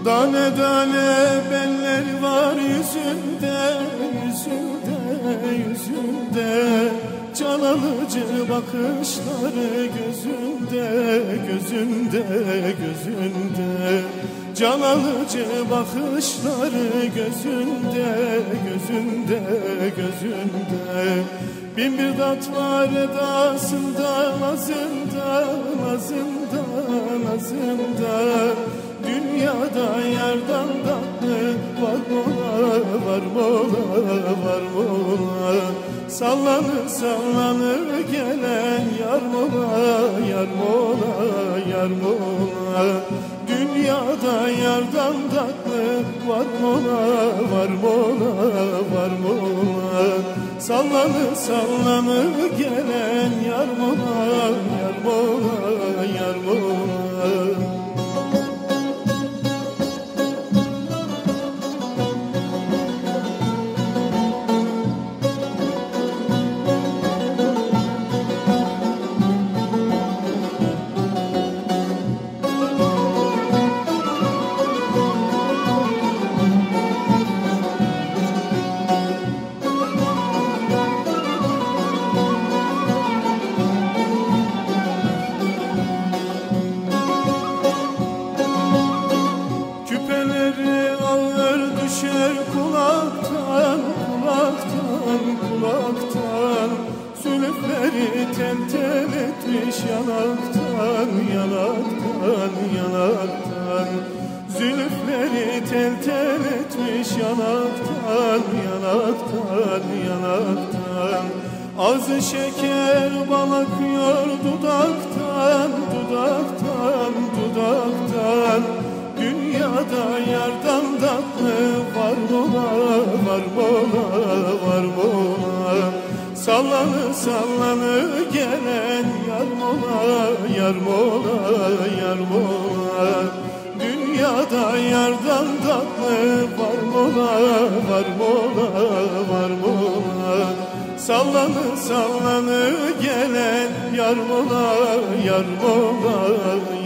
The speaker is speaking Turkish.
Tane tane beller var yüzünde, yüzünde, yüzünde. Can alıcı bakışları gözünde, gözünde, gözünde. Can alıcı bakışları gözünde, gözünde, gözünde. Bin bir tat var edasında, nazında, nazında, nazında. Dünyada yardan tatlı var mola, var mola, var mola. Sallanır sallanır gelen yar mola, yar mola, yar mola. Dünyada yardan tatlı var mola, var mola, var mola. Sallanır sallanır gelen yar mola, yar mola, yar mola. Düşer kulaktan, kulaktan, kulaktan. Zülüfleri tel tel etmiş yanaktan, yanaktan, yanaktan. Zülüfleri tel tel etmiş yanaktan, yanaktan, yanaktan. Ağzı şeker bal akıyor dudaktan, dudaktan, dudaktan. Dünyada yardan tatlı var mola, var mola, var mola. Sallanır sallanır gelen yar mola, yar mola, yar mola. Dünyada yardan tatlı var mola, var mola, var mola. Sallanır sallanır gelen yar mola, yar mola.